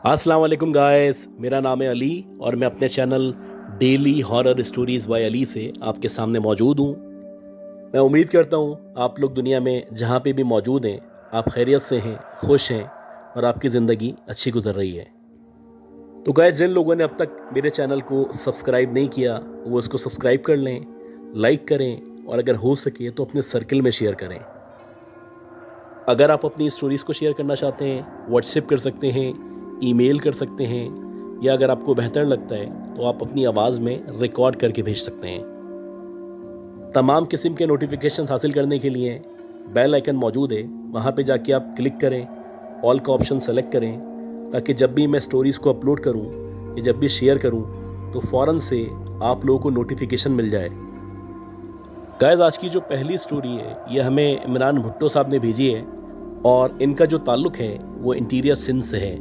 अस्सलाम वालेकुम गाइस, मेरा नाम है अली और मैं अपने channel daily horror stories by Ali से आपके सामने मौजूद हूँ। मैं उम्मीद करता हूँ आप लोग दुनिया में जहाँ पे भी मौजूद हैं आप खैरियत से हैं, खुश हैं और आपकी ज़िंदगी अच्छी गुजर रही है। तो गाइस, जिन लोगों ने अब तक मेरे चैनल को सब्सक्राइब नहीं किया वो इसको सब्सक्राइब कर लें, लाइक करें और अगर हो सके तो अपने सर्कल में शेयर करें। अगर आप अपनी स्टोरीज़ को शेयर करना चाहते हैं व्हाट्सएप कर सकते हैं, ईमेल कर सकते हैं या अगर आपको बेहतर लगता है तो आप अपनी आवाज़ में रिकॉर्ड करके भेज सकते हैं। तमाम किस्म के नोटिफिकेशन हासिल करने के लिए बेल आइकन मौजूद है, वहाँ पे जाके आप क्लिक करें, ऑल का ऑप्शन सेलेक्ट करें ताकि जब भी मैं स्टोरीज़ को अपलोड करूँ या जब भी शेयर करूँ तो फ़ौरन से आप लोगों को नोटिफिकेशन मिल जाए। गाइस, आज की जो पहली स्टोरी है ये हमें इमरान भुट्टो साहब ने भेजी है और इनका जो ताल्लुक़ है वो इंटीरियर सिंध से है।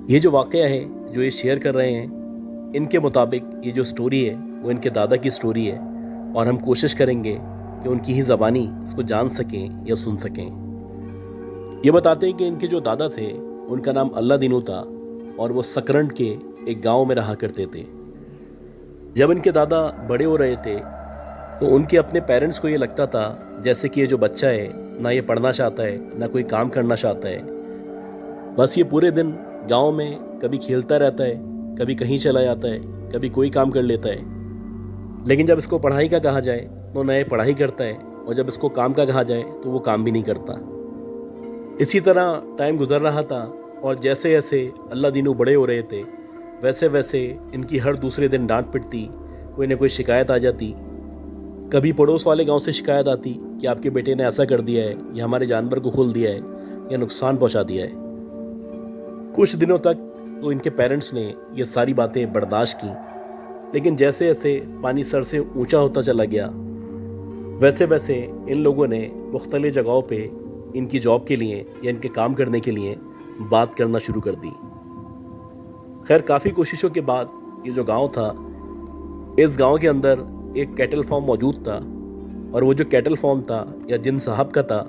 ये जो वाक़या है जो ये शेयर कर रहे हैं, इनके मुताबिक ये जो स्टोरी है वो इनके दादा की स्टोरी है और हम कोशिश करेंगे कि उनकी ही ज़बानी इसको जान सकें या सुन सकें। ये बताते हैं कि इनके जो दादा थे उनका नाम अल्लाह दीनू था और वो सकरंड के एक गांव में रहा करते थे। जब इनके दादा बड़े हो रहे थे तो उनके अपने पेरेंट्स को ये लगता था जैसे कि ये जो बच्चा है ना ये पढ़ना चाहता है ना कोई काम करना चाहता है, बस ये पूरे दिन गांव में कभी खेलता रहता है, कभी कहीं चला जाता है, कभी कोई काम कर लेता है। लेकिन जब इसको पढ़ाई का कहा जाए तो न ये पढ़ाई करता है और जब इसको काम का कहा जाए तो वो काम भी नहीं करता। इसी तरह टाइम गुजर रहा था और जैसे जैसे अल्लाह दीनू बड़े हो रहे थे वैसे वैसे इनकी हर दूसरे दिन डांट पिटती, कोई ना कोई शिकायत आ जाती। कभी पड़ोस वाले गांव से शिकायत आती कि आपके बेटे ने ऐसा कर दिया है या हमारे जानवर को खोल दिया है या नुकसान पहुंचा दिया है। कुछ दिनों तक तो इनके पेरेंट्स ने ये सारी बातें बर्दाश्त की, लेकिन जैसे जैसे पानी सर से ऊंचा होता चला गया वैसे वैसे इन लोगों ने मुख्तलिफ जगहों पे इनकी जॉब के लिए या इनके काम करने के लिए बात करना शुरू कर दी। खैर, काफ़ी कोशिशों के बाद ये जो गांव था, इस गांव के अंदर एक कैटल फार्म मौजूद था और वो जो कैटल फार्म था या जिन साहब का था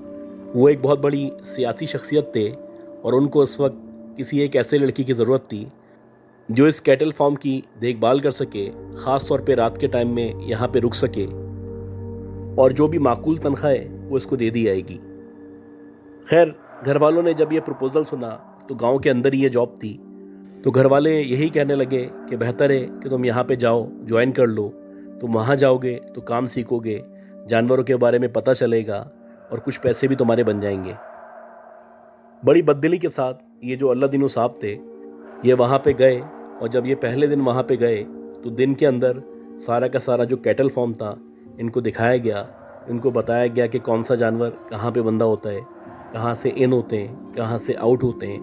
वो एक बहुत बड़ी सियासी शख्सियत थे और उनको उस वक्त किसी एक ऐसे लड़की की ज़रूरत थी जो इस कैटल फार्म की देखभाल कर सके, ख़ास तौर पे रात के टाइम में यहाँ पे रुक सके और जो भी माकूल तनख्वाह है वो इसको दे दी जाएगी। खैर, घर वालों ने जब ये प्रपोज़ल सुना तो गांव के अंदर ही ये जॉब थी, तो घर वाले यही कहने लगे कि बेहतर है कि तुम यहाँ पे जाओ, ज्वाइन कर लो। तुम वहाँ जाओगे तो काम सीखोगे, जानवरों के बारे में पता चलेगा और कुछ पैसे भी तुम्हारे बन जाएंगे। बड़ी बददिली के साथ ये जो अल्लाह दीनू साहब थे ये वहाँ पे गए और जब ये पहले दिन वहाँ पे गए तो दिन के अंदर सारा का सारा जो कैटल फार्म था इनको दिखाया गया, इनको बताया गया कि कौन सा जानवर कहाँ पे बंधा होता है, कहाँ से इन होते हैं, कहाँ से आउट होते हैं।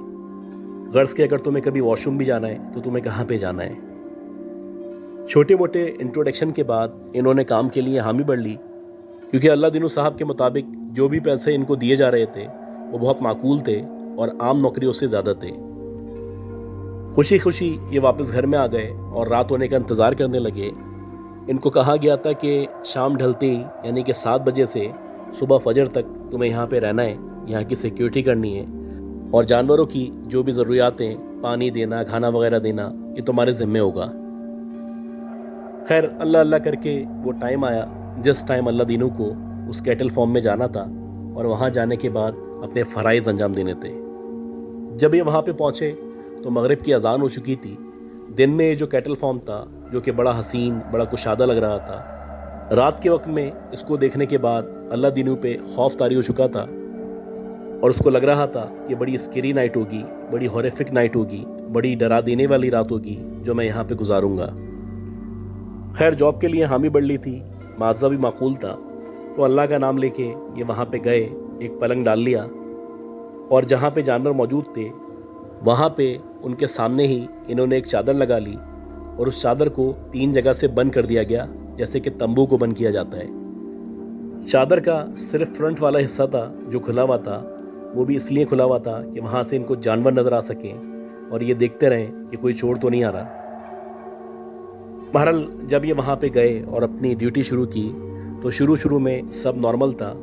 गर्ज के अगर तुम्हें कभी वॉशरूम भी जाना है तो तुम्हें कहाँ पे जाना है। छोटे मोटे इंट्रोडक्शन के बाद इन्होंने काम के लिए हामी भर ली, क्योंकि अल्लाह दीनू साहब के मुताबिक जो भी पैसे इनको दिए जा रहे थे वो बहुत माकूल थे और आम नौकरियों से ज़्यादा थे। खुशी खुशी ये वापस घर में आ गए और रात होने का इंतज़ार करने लगे। इनको कहा गया था कि शाम ढलते ही यानी कि 7 बजे से सुबह फजर तक तुम्हें यहाँ पे रहना है, यहाँ की सिक्योरिटी करनी है और जानवरों की जो भी ज़रूरियातें, पानी देना, खाना वगैरह देना, ये तुम्हारे ज़िम्मे होगा। खैर, अल्लाह अल्लाह करके वो टाइम आया जिस टाइम अल्लाह दीनू को उस कैटल फार्म में जाना था और वहाँ जाने के बाद अपने फ़राइज़ अंजाम देने थे। जब ये वहाँ पे पहुँचे तो मगरिब की अजान हो चुकी थी। दिन में ये जो कैटल फार्म था जो कि बड़ा हसीन, बड़ा कुशादा लग रहा था, रात के वक्त में इसको देखने के बाद अल्लाह दीनू पे खौफ तारी हो चुका था और उसको लग रहा था कि बड़ी स्केरी नाइट होगी, बड़ी हॉरिफिक नाइट होगी, बड़ी डरा देने वाली रात होगी जो मैं यहाँ पे गुजारूंगा। खैर, जॉब के लिए हामी बढ़ ली थी, मुआवजा भी माकूल था, तो अल्लाह का नाम लेके ये वहाँ पे गए, एक पलंग डाल लिया और जहाँ पे जानवर मौजूद थे वहाँ पे उनके सामने ही इन्होंने एक चादर लगा ली और उस चादर को 3 जगह से बंद कर दिया गया, जैसे कि तंबू को बंद किया जाता है। चादर का सिर्फ फ्रंट वाला हिस्सा था जो खुला हुआ था, वो भी इसलिए खुला हुआ था कि वहाँ से इनको जानवर नज़र आ सकें और ये देखते रहें कि कोई चोर तो नहीं आ रहा। बहरहाल, जब ये वहाँ पे गए और अपनी ड्यूटी शुरू की तो शुरू में सब नॉर्मल था।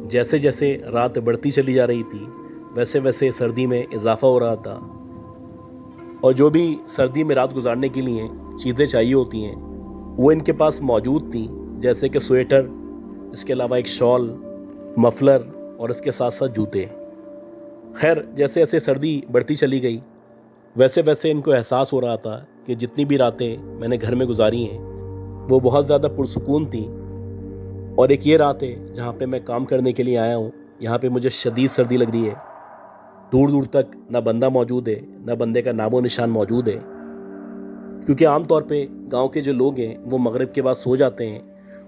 जैसे जैसे रात बढ़ती चली जा रही थी वैसे वैसे सर्दी में इजाफा हो रहा था اور جو بھی سردی میں رات گزارنے کے لیے چیزیں چاہیے ہوتی ہیں وہ ان کے پاس موجود تھیں، جیسے کہ سویٹر، اس کے علاوہ ایک شال، مفلر اور اس کے ساتھ ساتھ جوتے۔ خیر، جیسے جیسے سردی بڑھتی چلی گئی ویسے ویسے ان کو احساس ہو رہا تھا کہ جتنی بھی راتیں میں نے گھر میں گزاری ہیں وہ بہت زیادہ پرسکون تھیں، اور ایک یہ رات ہے جہاں پہ میں کام کرنے کے لیے آیا ہوں، یہاں پہ مجھے شدید سردی لگ رہی ہے، دور دور تک نہ بندہ موجود ہے، نہ بندے کا نام و نشان موجود ہے، کیونکہ عام طور پہ گاؤں کے جو لوگ ہیں وہ مغرب کے بعد سو جاتے ہیں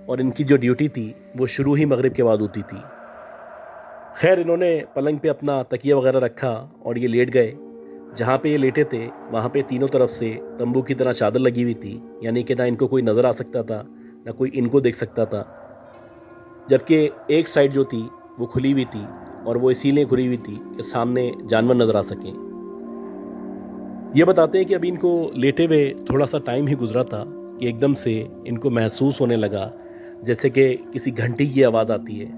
اور ان کی جو ڈیوٹی تھی وہ شروع ہی مغرب کے بعد ہوتی تھی۔ خیر، انہوں نے پلنگ پہ اپنا تکیہ وغیرہ رکھا اور یہ لیٹ گئے۔ جہاں پہ یہ لیٹے تھے وہاں پہ تینوں طرف سے تمبو کی طرح چادر لگی ہوئی تھی، یعنی کہ نہ ان کو کوئی نظر آ سکتا تھا نہ کوئی ان کو دیکھ سکتا تھا، جبکہ ایک سائڈ جو تھی وہ کھلی ہوئی تھی، اور وہ اسی لیے کھلی ہوئی تھی کہ سامنے جانور نظر آ سکیں۔ یہ بتاتے ہیں کہ ابھی ان کو لیٹے ہوئے تھوڑا سا ٹائم ہی گزرا تھا کہ ایک دم سے ان کو محسوس ہونے لگا جیسے کہ کسی گھنٹی کی آواز آتی ہے،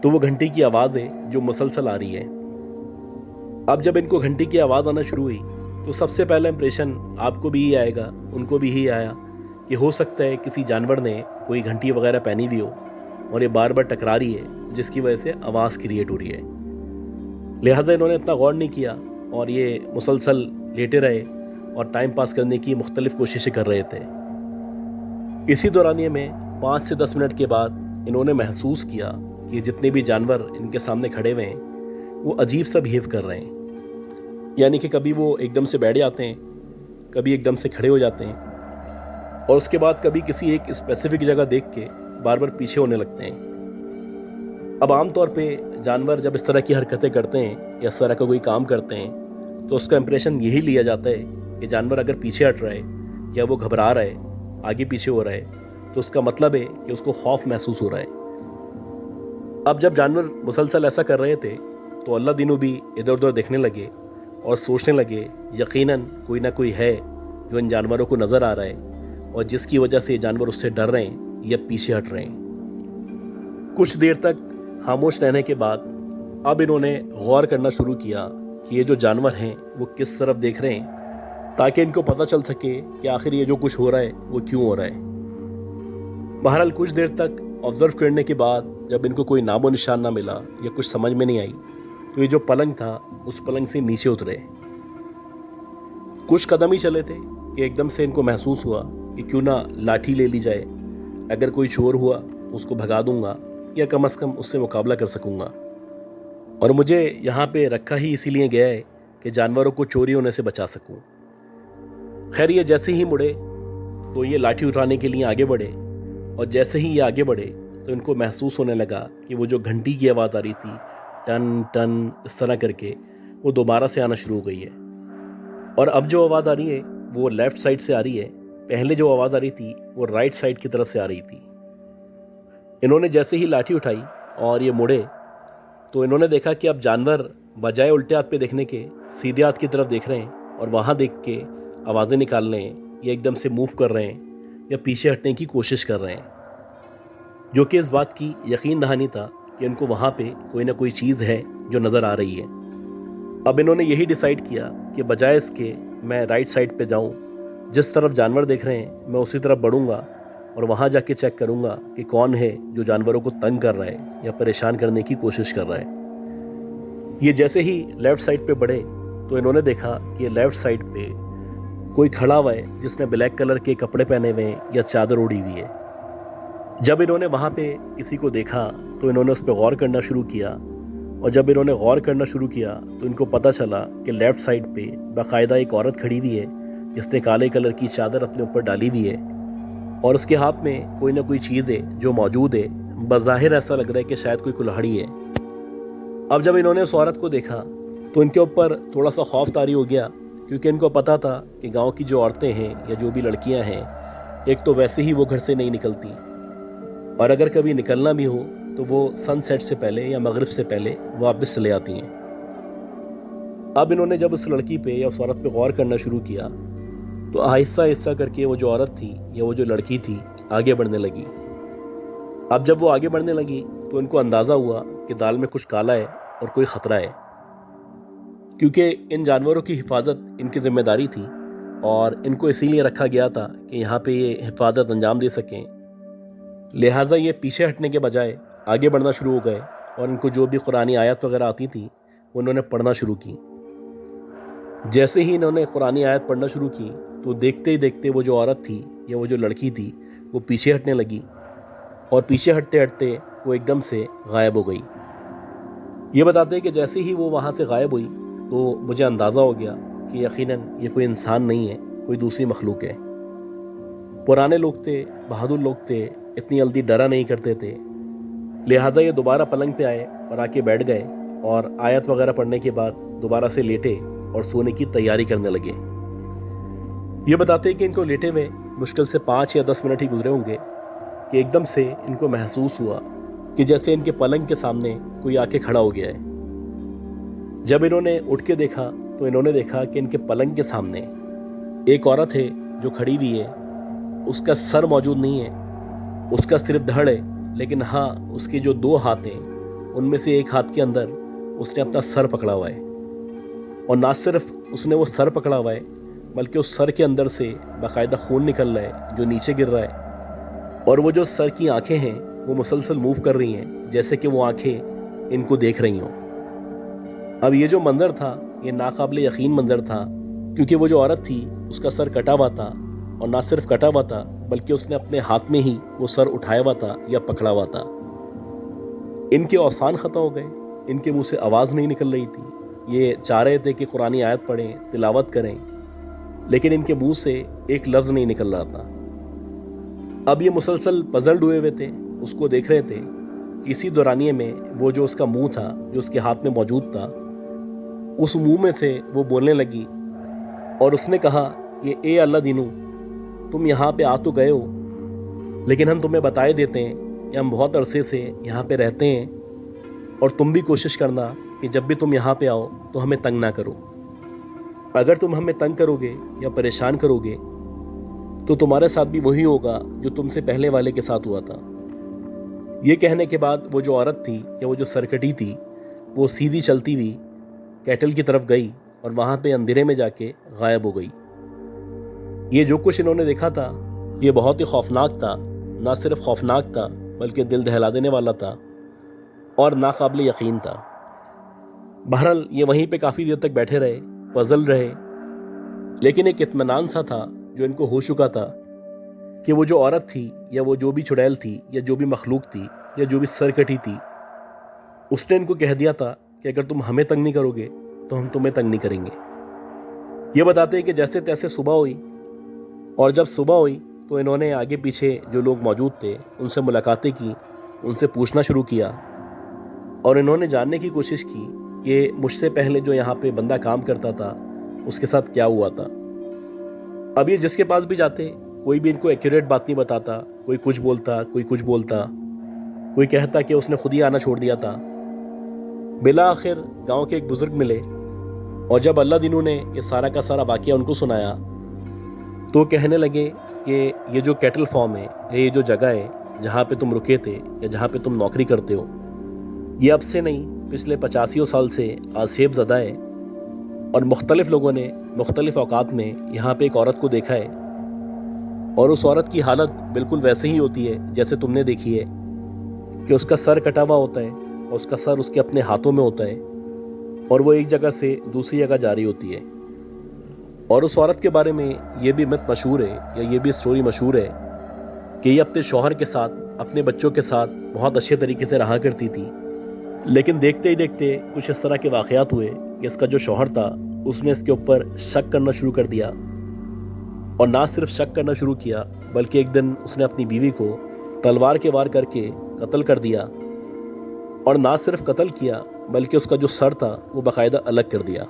تو وہ گھنٹی کی آواز ہے جو مسلسل آ رہی ہے۔ اب جب ان کو گھنٹی کی آواز آنا شروع ہوئی تو سب سے پہلا امپریشن آپ کو بھی ہی آئے گا، ان کو بھی ہی آیا کہ ہو سکتا ہے کسی جانور نے کوئی گھنٹی وغیرہ پہنی ہوئی ہو اور یہ بار بار ٹکرا رہی ہے جس کی وجہ سے آواز کریٹ ہو رہی ہے۔ لہٰذا انہوں نے اتنا غور نہیں کیا اور یہ مسلسل لیٹے رہے اور ٹائم پاس کرنے کی مختلف کوششیں کر رہے تھے۔ اسی دورانیے میں 5 سے 10 منٹ کے بعد انہوں نے محسوس کیا کہ جتنے بھی جانور ان کے سامنے کھڑے ہوئے ہیں وہ عجیب سا بہیو کر رہے ہیں، یعنی کہ کبھی وہ ایک دم سے بیٹھ جاتے ہیں، کبھی ایک دم سے کھڑے ہو جاتے ہیں، اور اس کے بعد کبھی کسی ایک اسپیسیفک جگہ دیکھ کے بار بار پیچھے ہونے لگتے ہیں۔ اب عام طور پہ جانور جب اس طرح کی حرکتیں کرتے ہیں یا اس طرح کا کوئی کام کرتے ہیں تو اس کا امپریشن یہی لیا جاتا ہے کہ جانور اگر پیچھے ہٹ رہا ہے یا وہ گھبرا رہا ہے، آگے پیچھے ہو رہا ہے، تو اس کا مطلب ہے کہ اس کو خوف محسوس ہو رہا ہے۔ اب جب جانور مسلسل ایسا کر رہے تھے تو اللہ دینوں بھی ادھر ادھر دیکھنے لگے اور سوچنے لگے یقیناً کوئی نہ کوئی ہے جو ان جانوروں کو نظر آ رہا ہے اور جس کی وجہ سے یہ جانور اس سے ڈر رہے ہیں یا پیچھے ہٹ رہے ہیں۔ کچھ دیر تک خاموش رہنے کے بعد اب انہوں نے غور کرنا شروع کیا کہ یہ جو جانور ہیں وہ کس طرف دیکھ رہے ہیں، تاکہ ان کو پتہ چل سکے کہ آخر یہ جو کچھ ہو رہا ہے وہ کیوں ہو رہا ہے۔ بہرحال کچھ دیر تک آبزرو کرنے کے بعد جب ان کو کوئی نام و نشان نہ ملا یا کچھ سمجھ میں نہیں آئی تو یہ جو پلنگ تھا اس پلنگ سے نیچے اترے۔ کچھ قدم ہی چلے تھے کہ ایک دم سے ان کو محسوس ہوا کہ کیوں نہ لاٹھی لے لی جائے، اگر کوئی چور ہوا تو اس کو بھگا دوں گا یا کم از کم اس سے مقابلہ کر سکوں گا، اور مجھے یہاں پہ رکھا ہی اسی لیے گیا ہے کہ جانوروں کو چوری ہونے سے بچا سکوں۔ خیر، یہ جیسے ہی مڑے تو یہ لاٹھی اٹھانے کے لیے آگے بڑھے، اور جیسے ہی یہ آگے بڑھے تو ان کو محسوس ہونے لگا کہ وہ جو گھنٹی کی آواز آ رہی تھی ٹن ٹن اس طرح کر کے وہ دوبارہ سے آنا شروع ہو گئی ہے، اور اب جو آواز آ رہی ہے وہ لیفٹ سائڈ سے آ رہی ہے، پہلے جو آواز آ رہی تھی وہ رائٹ سائڈ کی طرف سے آ رہی تھی۔ انہوں نے جیسے ہی لاٹھی اٹھائی اور یہ مڑے تو انہوں نے دیکھا کہ اب جانور بجائے الٹے ہاتھ پہ دیکھنے کے سیدھے ہاتھ کی طرف دیکھ رہے ہیں اور وہاں دیکھ کے آوازیں نکال رہے ہیں یا ایک دم سے موو کر رہے ہیں یا پیچھے ہٹنے کی کوشش کر رہے ہیں، جو کہ اس بات کی یقین دہانی تھا کہ ان کو وہاں پہ کوئی نہ کوئی چیز ہے جو نظر آ رہی ہے۔ اب انہوں نے یہی ڈیسائیڈ کیا کہ بجائے اس کے میں رائٹ سائڈ پہ جاؤں، جس طرف جانور دیکھ رہے ہیں میں اسی طرف بڑھوں گا اور وہاں جا کے چیک کروں گا کہ کون ہے جو جانوروں کو تنگ کر رہا ہے یا پریشان کرنے کی کوشش کر رہا ہے۔ یہ جیسے ہی لیفٹ سائڈ پہ بڑھے تو انہوں نے دیکھا کہ لیفٹ سائڈ پہ کوئی کھڑا ہوا ہے جس نے بلیک کلر کے کپڑے پہنے ہوئے ہیں یا چادر اوڑھی ہوئی ہے۔ جب انہوں نے وہاں پہ کسی کو دیکھا تو انہوں نے اس پہ غور کرنا شروع کیا، اور جب انہوں نے غور کرنا شروع کیا تو ان کو پتہ چلا کہ لیفٹ سائڈ پہ باقاعدہ ایک عورت کھڑی ہوئی ہے جس نے کالے کلر کی چادر اپنے اوپر ڈالی ہوئی ہے، اور اس کے ہاتھ میں کوئی نہ کوئی چیز ہے جو موجود ہے، بظاہر ایسا لگ رہا ہے کہ شاید کوئی کلہاڑی ہے۔ اب جب انہوں نے اس عورت کو دیکھا تو ان کے اوپر تھوڑا سا خوف طاری ہو گیا، کیونکہ ان کو پتہ تھا کہ گاؤں کی جو عورتیں ہیں یا جو بھی لڑکیاں ہیں، ایک تو ویسے ہی وہ گھر سے نہیں نکلتی، اور اگر کبھی نکلنا بھی ہو تو وہ سن سیٹ سے پہلے یا مغرب سے پہلے واپس چلے آتی ہیں۔ اب انہوں نے جب اس لڑکی پہ یا اس عورت پہ غور کرنا شروع کیا تو آہستہ آہستہ کر کے وہ جو عورت تھی یا وہ جو لڑکی تھی آگے بڑھنے لگی۔ اب جب وہ آگے بڑھنے لگی تو ان کو اندازہ ہوا کہ دال میں کچھ کالا ہے اور کوئی خطرہ ہے، क्योंकि इन जानवरों की हिफाजत इनकी ज़िम्मेदारी थी और इनको इसीलिए रखा गया था कि यहाँ पे ये हिफाजत अंजाम दे सकें। लिहाजा ये पीछे हटने के बजाय आगे बढ़ना शुरू हो गए और इनको जो भी कुरानी आयत वगैरह आती थी वो इन्होंने पढ़ना शुरू की। जैसे ही इन्होंने कुरानी आयत पढ़ना शुरू की तो देखते ही देखते वो जो औरत थी या वो जो लड़की थी वो पीछे हटने लगी और पीछे हटते हटते वो एकदम से गायब हो गई। ये बताते हैं कि जैसे ही वो वहाँ से गायब हुई तो मुझे अंदाज़ा हो गया कि यकीनन ये कोई इंसान नहीं है, कोई दूसरी मखलूक है। पुराने लोग थे, बहादुर लोग थे, इतनी जल्दी डरा नहीं करते थे। लिहाजा ये दोबारा पलंग पे आए और आके बैठ गए और आयत वगैरह पढ़ने के बाद दोबारा से लेटे और सोने की तैयारी करने लगे। ये बताते हैं कि इनको लेटे हुए मुश्किल से 5 या 10 मिनट ही गुजरे होंगे कि एकदम से इनको महसूस हुआ कि जैसे इनके पलंग के सामने कोई आके खड़ा हो गया है। जब इन्होंने उठ के देखा तो इन्होंने देखा कि इनके पलंग के सामने एक औरत है जो खड़ी हुई है। उसका सर मौजूद नहीं है, उसका सिर्फ धड़ है, लेकिन हाँ उसके जो 2 हाथ हैं उनमें से एक हाथ के अंदर उसने अपना सर पकड़ा हुआ है। और ना सिर्फ उसने वो सर पकड़ा हुआ है बल्कि उस सर के अंदर से बाकायदा खून निकल रहा है जो नीचे गिर रहा है। और वो जो सर की आंखें हैं वो मुसलसल मूव कर रही हैं जैसे कि वो आंखें इनको देख रही हों। अब ये जो मंजर था ये नाकाबिले यकीन मंजर था, क्योंकि वो जो औरत थी उसका सर कटा हुआ था और ना सिर्फ कटा हुआ था बल्कि उसने अपने हाथ में ही वो सर उठाया हुआ था या पकड़ा हुआ था। इनके औसान ख़त्म हो गए, इनके मुंह से आवाज़ नहीं निकल रही थी। ये चाह रहे थे कि कुरानी आयत पढ़ें, तिलावत करें, लेकिन इनके मुंह से एक लफ्ज़ नहीं निकल रहा था। अब ये मुसलसल पजल्ड हुए हुए थे, उसको देख रहे थे कि इसी दौरानिए में वो जो उसका मुंह था जो उसके हाथ में मौजूद था, उस मुंह में से वो बोलने लगी और उसने कहा कि ए अल्लाह दीनू, तुम यहाँ पे आ तो गए हो, लेकिन हम तुम्हें बताए देते हैं कि हम बहुत अरसे से यहाँ पे रहते हैं और तुम भी कोशिश करना कि जब भी तुम यहाँ पे आओ तो हमें तंग ना करो। अगर तुम हमें तंग करोगे या परेशान करोगे तो तुम्हारे साथ भी वही होगा जो तुमसे पहले वाले के साथ हुआ था। ये कहने के बाद वो जो औरत थी या वो जो सरकटी थी वो सीधी चलती हुई कैटल की तरफ गई और वहाँ पे अंधेरे में जाके गायब हो गई। ये जो कुछ इन्होंने देखा था ये बहुत ही खौफनाक था, ना सिर्फ खौफनाक था बल्कि दिल दहला देने वाला था और नाकाबिले यकीन था। बहरहाल ये वहीं पे काफ़ी देर तक बैठे रहे, पजल रहे, लेकिन एक इत्मीनान सा था जो इनको हो चुका था कि वो जो औरत थी या वो जो भी चुड़ैल थी या जो भी मखलूक थी या जो भी सरकटी थी, उसने इनको कह दिया था कि अगर तुम हमें तंग नहीं करोगे तो हम तुम्हें तंग नहीं करेंगे। ये बताते हैं कि जैसे तैसे सुबह हुई और जब सुबह हुई तो इन्होंने आगे पीछे जो लोग मौजूद थे उनसे मुलाकातें की, उनसे पूछना शुरू किया और इन्होंने जानने की कोशिश की कि मुझसे पहले जो यहाँ पे बंदा काम करता था उसके साथ क्या हुआ था। अब ये जिसके पास भी जाते कोई भी इनको एक्यूरेट बात नहीं बताता, कोई कुछ बोलता, कोई कुछ बोलता, कोई कहता कि उसने खुद ही आना छोड़ दिया था। बिला आखिर गाँव के एक बुजुर्ग मिले और जब अल्लाह दीनू ने ये सारा का सारा वाक़या उनको सुनाया तो कहने लगे कि ये जो कैटल फार्म है, ये जो जगह है जहाँ पे तुम रुके थे या जहाँ पे तुम नौकरी करते हो, ये अब से नहीं पिछले 85 साल से आसेब ज़दा है और मुख्तलिफ लोगों ने मुख्तलिफ औकात में यहाँ पे एक औरत को देखा है और उस औरत की हालत बिल्कुल वैसे ही होती है जैसे तुमने देखी है कि उसका सर कटा हुआ होता है और उसका सर उसके अपने हाथों में होता है और वो एक जगह से दूसरी जगह जा रही होती है। और उस औरत के बारे में ये भी मिथ मशहूर है या ये भी स्टोरी मशहूर है कि ये अपने शौहर के साथ, अपने बच्चों के साथ बहुत अच्छे तरीके से रहा करती थी, लेकिन देखते ही देखते कुछ इस तरह के वाक़यात हुए कि इसका जो शौहर था उसने इसके ऊपर शक करना शुरू कर दिया और ना सिर्फ शक करना शुरू किया बल्कि एक दिन उसने अपनी बीवी को तलवार के वार करके कत्ल कर दिया और ना सिर्फ कत्ल किया बल्कि उसका जो सर था वो बाकायदा अलग कर दिया।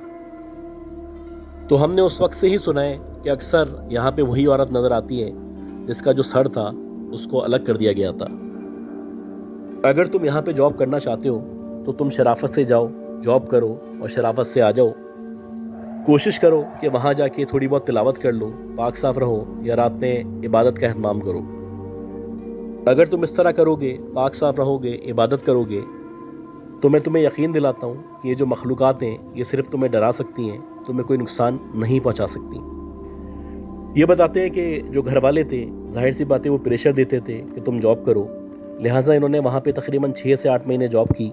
तो हमने उस वक्त से ही सुना है कि अक्सर यहाँ पे वही औरत नज़र आती है जिसका जो सर था उसको अलग कर दिया गया था। अगर तुम यहाँ पे जॉब करना चाहते हो तो तुम शराफत से जाओ, जॉब करो और शराफत से आ जाओ। कोशिश करो कि वहाँ जाके थोड़ी बहुत तिलावत कर लो, पाक साफ रहो या रात में इबादत का अहतमाम करो। अगर तुम इस तरह करोगे, पाक साफ रहोगे, इबादत करोगे, تو میں تمہیں یقین دلاتا ہوں کہ یہ جو مخلوقات ہیں یہ صرف تمہیں ڈرا سکتی ہیں، تمہیں کوئی نقصان نہیں پہنچا سکتی۔ یہ بتاتے ہیں کہ جو گھر والے تھے ظاہر سی بات ہے وہ پریشر دیتے تھے کہ تم جاب کرو، لہٰذا انہوں نے وہاں پہ تقریباً 6 سے 8 مہینے جاب کی۔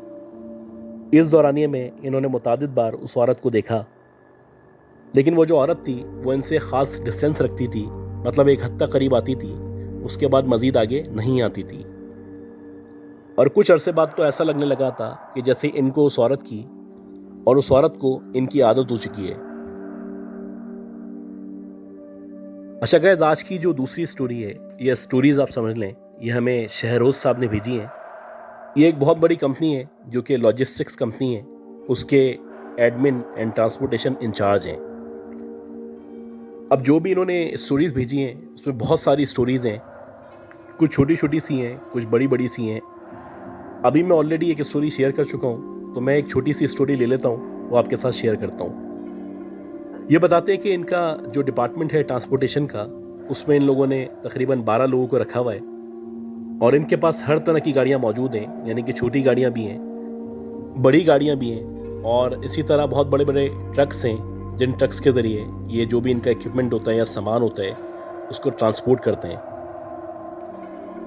اس دورانیے میں انہوں نے متعدد بار اس عورت کو دیکھا، لیکن وہ جو عورت تھی وہ ان سے خاص ڈسٹینس رکھتی تھی، مطلب ایک حد تک قریب آتی تھی، اس کے بعد مزید آگے نہیں آتی تھی۔ اور کچھ عرصے بعد تو ایسا لگنے لگا تھا کہ جیسے ان کو اس عورت کی اور اس عورت کو ان کی عادت ہو چکی ہے۔ اچھا گائز، آج کی جو دوسری سٹوری ہے، یہ سٹوریز آپ سمجھ لیں، یہ ہمیں شہروز صاحب نے بھیجی ہیں۔ یہ ایک بہت بڑی کمپنی ہے جو کہ لاجسٹکس کمپنی ہے، اس کے ایڈمن اینڈ ٹرانسپورٹیشن انچارج ہیں۔ اب جو بھی انہوں نے سٹوریز بھیجی ہیں اس میں بہت ساری سٹوریز ہیں، کچھ چھوٹی چھوٹی سی ہیں، کچھ بڑی بڑی سی ہیں۔ ابھی میں آلریڈی ایک سٹوری شیئر کر چکا ہوں، تو میں ایک چھوٹی سی سٹوری لے لیتا ہوں، وہ آپ کے ساتھ شیئر کرتا ہوں۔ یہ بتاتے ہیں کہ ان کا جو ڈپارٹمنٹ ہے ٹرانسپورٹیشن کا، اس میں ان لوگوں نے تقریباً 12 لوگوں کو رکھا ہوا ہے، اور ان کے پاس ہر طرح کی گاڑیاں موجود ہیں، یعنی کہ چھوٹی گاڑیاں بھی ہیں، بڑی گاڑیاں بھی ہیں، اور اسی طرح بہت بڑے بڑے ٹرکس ہیں جن ٹرکس کے ذریعے یہ جو بھی ان کا ایکوپمنٹ ہوتا ہے یا سامان ہوتا ہے اس کو ٹرانسپورٹ کرتے ہیں۔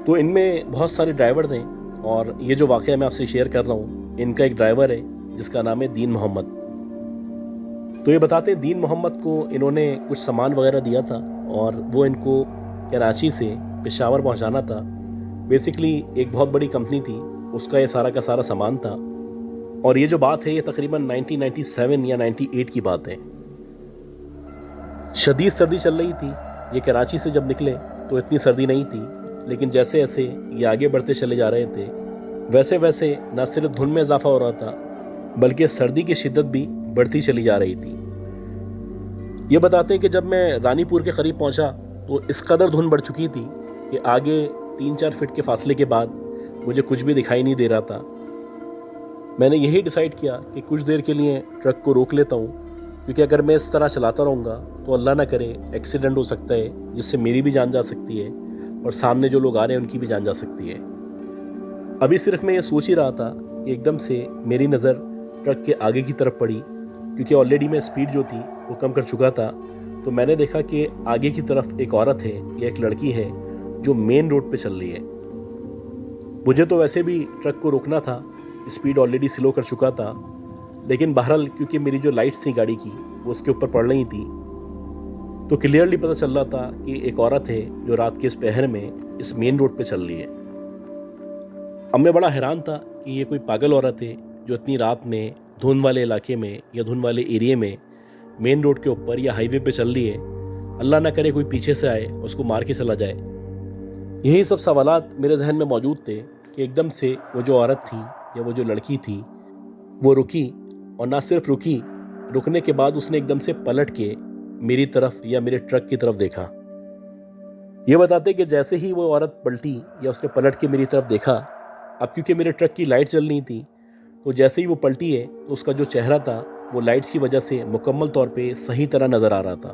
تو ان میں بہت سارے ڈرائیور ہیں، اور یہ جو واقعہ میں آپ سے شیئر کر رہا ہوں، ان کا ایک ڈرائیور ہے جس کا نام ہے دین محمد۔ تو یہ بتاتے ہیں دین محمد کو انہوں نے کچھ سامان وغیرہ دیا تھا، اور وہ ان کو کراچی سے پشاور پہنچانا تھا۔ بیسکلی ایک بہت بڑی کمپنی تھی، اس کا یہ سارا کا سارا سامان تھا، اور یہ جو بات ہے یہ تقریباً 1997 یا 98 کی بات ہے۔ شدید سردی چل رہی تھی۔ یہ کراچی سے جب نکلے تو اتنی سردی نہیں تھی، لیکن جیسے جیسے یہ آگے بڑھتے چلے جا رہے تھے ویسے ویسے نہ صرف دھند میں اضافہ ہو رہا تھا بلکہ سردی کی شدت بھی بڑھتی چلی جا رہی تھی۔ یہ بتاتے ہیں کہ جب میں رانی پور کے قریب پہنچا تو اس قدر دھند بڑھ چکی تھی کہ آگے 3-4 فٹ کے فاصلے کے بعد مجھے کچھ بھی دکھائی نہیں دے رہا تھا۔ میں نے یہی ڈیسائیڈ کیا کہ کچھ دیر کے لیے ٹرک کو روک لیتا ہوں، کیونکہ اگر میں اس طرح چلاتا رہوں گا تو اللہ نہ کرے ایکسیڈنٹ ہو سکتا ہے، جس سے میری بھی جان جا سکتی ہے اور سامنے جو لوگ آ رہے ہیں ان کی بھی جان جا سکتی ہے۔ ابھی صرف میں یہ سوچ ہی رہا تھا کہ ایک دم سے میری نظر ٹرک کے آگے کی طرف پڑی، کیونکہ آلریڈی میں سپیڈ جو تھی وہ کم کر چکا تھا۔ تو میں نے دیکھا کہ آگے کی طرف ایک عورت ہے یا ایک لڑکی ہے جو مین روڈ پہ چل رہی ہے۔ مجھے تو ویسے بھی ٹرک کو روکنا تھا، سپیڈ آلریڈی سلو کر چکا تھا، لیکن بہرحال کیونکہ میری جو لائٹس تھیں گاڑی کی وہ اس کے اوپر پڑ رہی تھیں، تو کلیئرلی پتہ چل رہا تھا کہ ایک عورت ہے جو رات کے اس پہر میں اس مین روڈ پہ چل رہی ہے۔ اب میں بڑا حیران تھا کہ یہ کوئی پاگل عورت ہے جو اتنی رات میں دھند والے علاقے میں یا دھند والے ایریے میں مین روڈ کے اوپر یا ہائی وے پہ چل رہی ہے۔ اللہ نہ کرے کوئی پیچھے سے آئے اس کو مار کے چلا جائے۔ یہی سب سوالات میرے ذہن میں موجود تھے کہ ایک دم سے وہ جو عورت تھی یا وہ جو لڑکی تھی وہ رکی، اور نہ صرف رکی، رکنے کے بعد اس نے ایک دم سے پلٹ کے میری طرف یا میرے ٹرک کی طرف دیکھا۔ یہ بتاتے کہ جیسے ہی وہ عورت پلٹی یا اس نے پلٹ کے میری طرف دیکھا، اب کیونکہ میرے ٹرک کی لائٹ جل رہی تھی تو جیسے ہی وہ پلٹی ہے تو اس کا جو چہرہ تھا وہ لائٹس کی وجہ سے مکمل طور پہ صحیح طرح نظر آ رہا تھا۔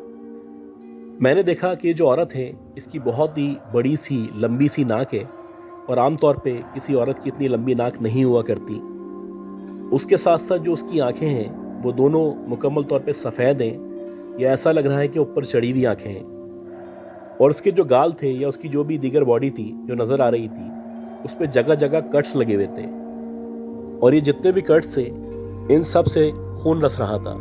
میں نے دیکھا کہ جو عورت ہے اس کی بہت ہی بڑی سی لمبی سی ناک ہے، اور عام طور پہ کسی عورت کی اتنی لمبی ناک نہیں ہوا کرتی۔ اس کے ساتھ ساتھ جو اس کی آنکھیں ہیں وہ دونوں مکمل طور پہ سفید ہیں، یا ایسا لگ رہا ہے کہ اوپر چڑھی ہوئی آنکھیں ہیں، اور اس کے جو گال تھے یا اس کی جو بھی دیگر باڈی تھی جو نظر آ رہی تھی اس پہ جگہ جگہ کٹس لگے ہوئے تھے، اور یہ جتنے بھی کٹس تھے ان سب سے خون رس رہا تھا۔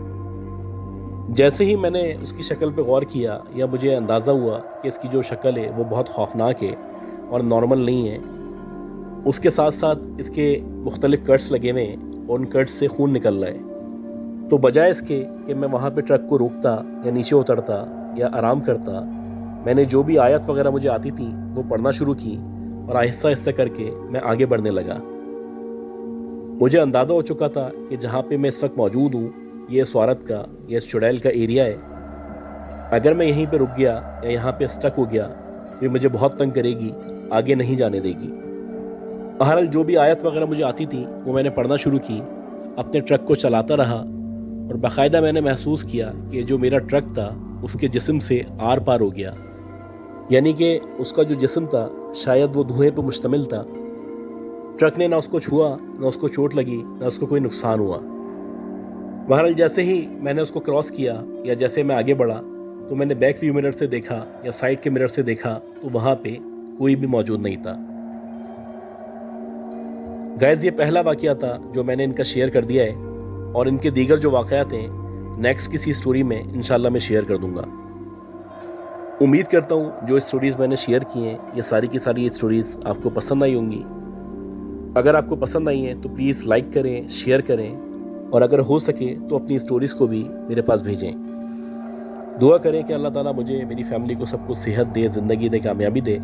جیسے ہی میں نے اس کی شکل پہ غور کیا یا مجھے اندازہ ہوا کہ اس کی جو شکل ہے وہ بہت خوفناک ہے اور نارمل نہیں ہے، اس کے ساتھ ساتھ اس کے مختلف کٹس لگے ہوئے ہیں اور ان کٹس سے خون نکل رہا ہے، تو بجائے اس کے کہ میں وہاں پہ ٹرک کو روکتا یا نیچے اترتا یا آرام کرتا، میں نے جو بھی آیت وغیرہ مجھے آتی تھی وہ پڑھنا شروع کی، اور آہستہ آہستہ کر کے میں آگے بڑھنے لگا۔ مجھے اندازہ ہو چکا تھا کہ جہاں پہ میں اس وقت موجود ہوں یہ اس عورت کا یا اس چڑیل کا ایریا ہے۔ اگر میں یہیں پہ رک گیا یا یہاں پہ اسٹک ہو گیا تو یہ مجھے بہت تنگ کرے گی، آگے نہیں جانے دے گی۔ بہرحال جو بھی آیت وغیرہ مجھے آتی تھی وہ میں نے پڑھنا شروع کی، اپنے ٹرک کو چلاتا رہا، اور باقاعدہ میں نے محسوس کیا کہ جو میرا ٹرک تھا اس کے جسم سے آر پار ہو گیا، یعنی کہ اس کا جو جسم تھا شاید وہ دھوئیں پہ مشتمل تھا، ट्रक ने ना उसको छुआ, ना उसको चोट लगी, ना उसको कोई नुकसान हुआ। बहरहाल जैसे ही मैंने उसको क्रॉस किया या जैसे मैं आगे बढ़ा तो मैंने बैक व्यू मिरर से देखा या साइड के मिरर से देखा तो वहाँ पे कोई भी मौजूद नहीं था। गाइस, ये पहला वाकया था जो मैंने इनका शेयर कर दिया है और इनके दीगर जो वाकयात हैं नेक्स्ट किसी स्टोरी में इंशाल्लाह मैं शेयर कर दूंगा। उम्मीद करता हूँ जो स्टोरीज़ मैंने शेयर की हैं ये सारी की सारी स्टोरीज़ आपको पसंद आई होंगी। अगर आपको पसंद आई हैं तो प्लीज़ लाइक करें, शेयर करें और अगर हो सके तो अपनी स्टोरीज़ को भी मेरे पास भेजें। दुआ करें कि अल्लाह ताला मुझे, मेरी फैमिली को सबको सेहत दे, ज़िंदगी दे, कामयाबी दे।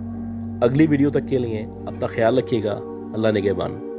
अगली वीडियो तक के लिए अपना ख्याल रखिएगा। अल्लाह निगहबान।